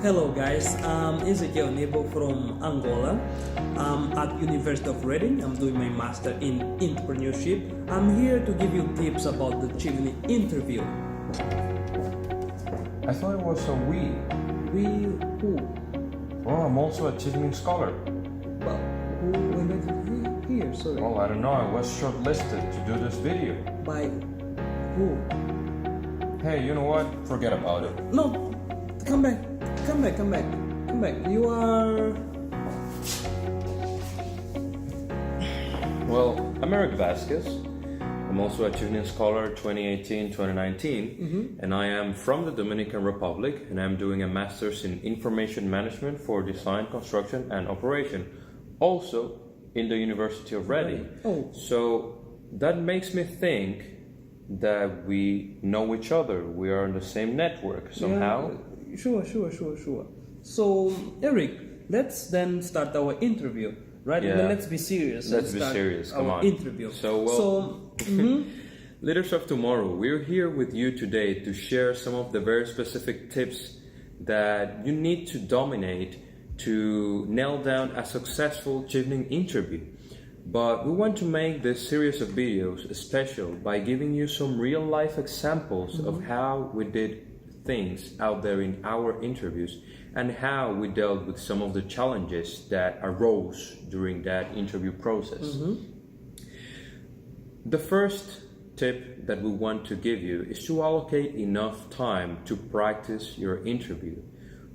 Hello guys, I'm Ezekiel Nebo from Angola. I'm at University of Reading. I'm doing my master in entrepreneurship. I'm here to give you tips about the Chevening Interview. I thought it was a we. We who? Well, I'm also a Chevening scholar. But who invited you here? Sorry. Well, I don't know. I was shortlisted to do this video. By who? Hey, you know what? Forget about it. No, come back. You are... Well, I'm Erick Vasquez. I'm also a Chevening scholar 2018-2019, and I am from the Dominican Republic, and I'm doing a master's in information management for design, construction, and operation, also in the University of Reading. Oh. So that makes me think that we know each other. We are in the same network somehow. Yeah, sure. So, Erick, let's then start our interview, right? Yeah. Then let's be serious. Let's be serious. Come on. Interview. So, Leaders of Tomorrow, we're here with you today to share some of the very specific tips that you need to dominate to nail down a successful Chevening interview. But we want to make this series of videos special by giving you some real life examples of how we did things out there in our interviews and how we dealt with some of the challenges that arose during that interview process. The first tip that we want to give you is to allocate enough time to practice your interview.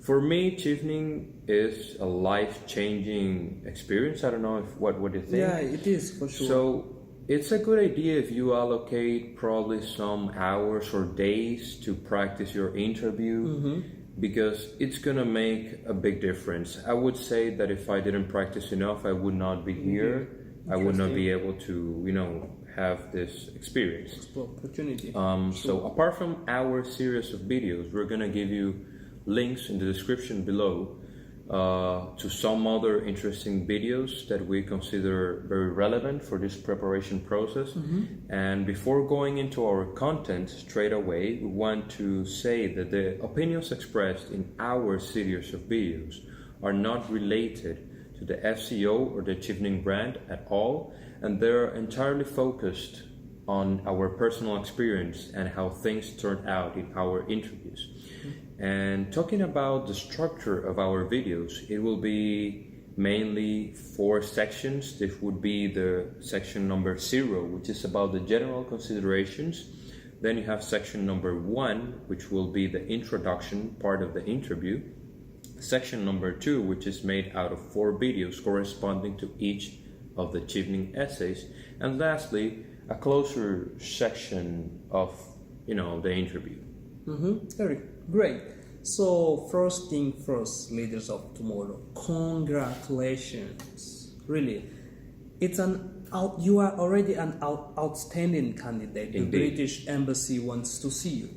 For me, Chevening is a life-changing experience. I don't know what do you think? Yeah, it is for sure. So it's a good idea if you allocate probably some hours or days to practice your interview because it's gonna make a big difference. I would say that if I didn't practice enough, I would not be here. I would not be able to, have this experience. Opportunity. So apart from our series of videos, we're gonna give you links in the description below to some other interesting videos that we consider very relevant for this preparation process. And before going into our content straight away, we want to say that the opinions expressed in our series of videos are not related to the FCO or the Chevening brand at all, and they're entirely focused on our personal experience and how things turned out in our interviews. And talking about the structure of our videos, it will be mainly 4 sections. This would be the section number 0, which is about the general considerations. Then you have section number 1, which will be the introduction part of the interview. Section number 2, which is made out of 4 videos corresponding to each of the Chevening essays. And lastly, a closer section of, the interview. Erick, great. So first thing first, Leaders of Tomorrow, congratulations. Really, you are already an outstanding candidate. Indeed. The British Embassy wants to see you,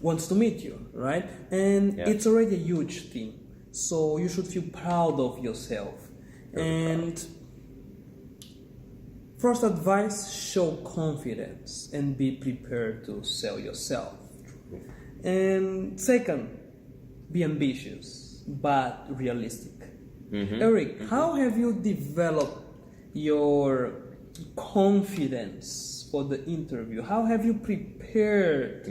wants to meet you, right? And it's already a huge thing. So you should feel proud of yourself. First advice, show confidence and be prepared to sell yourself. And second, be ambitious but realistic. Erick, how have you developed your confidence for the interview? How have you prepared?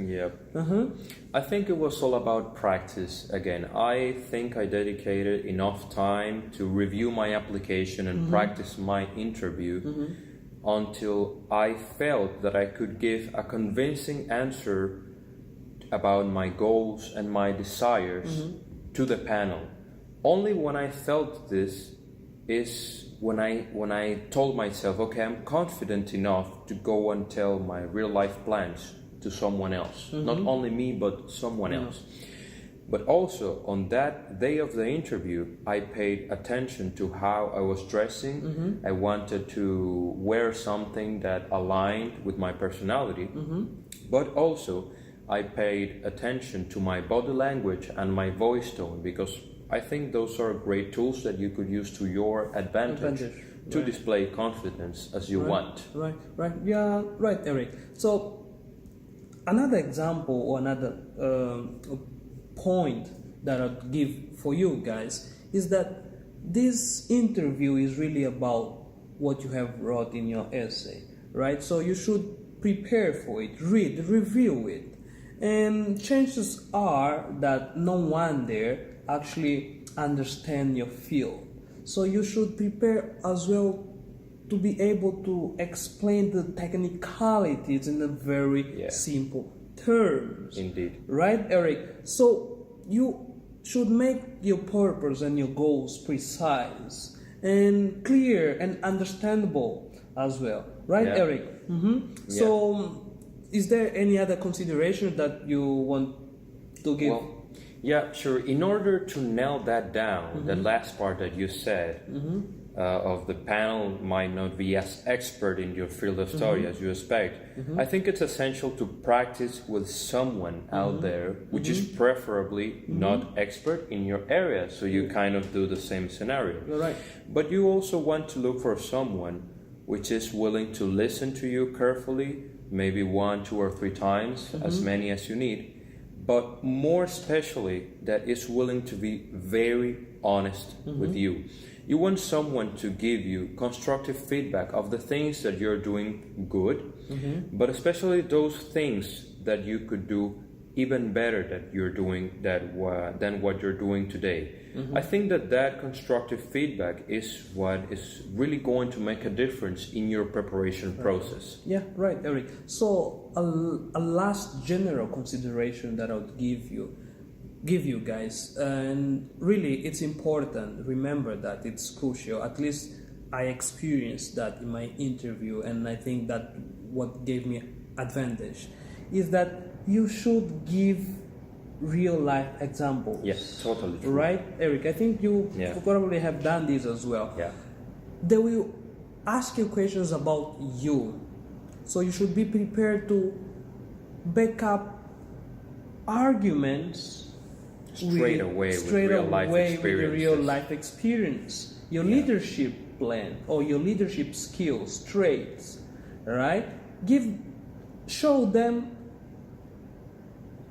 I think it was all about practice again. I think I dedicated enough time to review my application and practice my interview until I felt that I could give a convincing answer about my goals and my desires to the panel. Only when I felt this is when I told myself, okay, I'm confident enough to go and tell my real life plans to someone else. Not only me, but someone else. But also on that day of the interview, I paid attention to how I was dressing. I wanted to wear something that aligned with my personality, but also I paid attention to my body language and my voice tone, because I think those are great tools that you could use to your advantage. To display confidence as you want. Right. Yeah, right, Eric. So another example or another point that I'd give for you guys is that this interview is really about what you have wrote in your essay, right? So you should prepare for it, read, review it. And chances are that no one there actually understands your field. So you should prepare as well to be able to explain the technicalities in a very simple terms. Indeed. Right, Eric? So you should make your purpose and your goals precise and clear and understandable as well. Right, Eric? Mm-hmm. Yeah. So is there any other consideration that you want to give? Well, yeah, sure. In order to nail that down, the last part that you said of the panel might not be as expert in your field of study as you expect, I think it's essential to practice with someone out there which is preferably not expert in your area, so you kind of do the same scenario. Right. But you also want to look for someone which is willing to listen to you carefully, maybe 1, 2, or 3 times, as many as you need, but more especially that is willing to be very honest with you. You want someone to give you constructive feedback of the things that you're doing good, but especially those things that you could do even better that you're doing than what you're doing today. I think that constructive feedback is what is really going to make a difference in your preparation process. Yeah, right, Eric. So a last general consideration that I would give you guys, and really it's important. Remember that it's crucial. At least I experienced that in my interview, and I think that what gave me advantage is that you should give real life examples. Yes, totally true. Right, Eric? I think you probably have done this as well. Yeah. They will ask you questions about you, so you should be prepared to back up arguments straight away with real life experience. Your leadership plan or your leadership skills, traits, right? Show them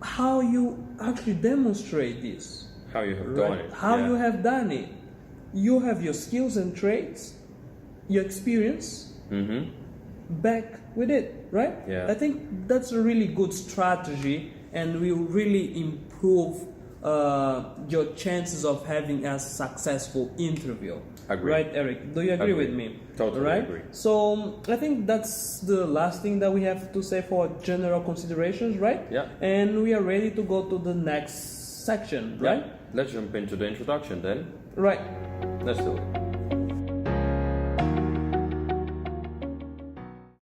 how you actually demonstrate this. How you have done it. How you have done it. You have your skills and traits, your experience, back with it, right? Yeah. I think that's a really good strategy and will really improve your chances of having a successful interview. Agree. Right, Eric? Do you agree with me? Totally agree. So I think that's the last thing that we have to say for general considerations, right? Yeah. And we are ready to go to the next section, right? Yeah. Let's jump into the introduction then. Right. Let's do it.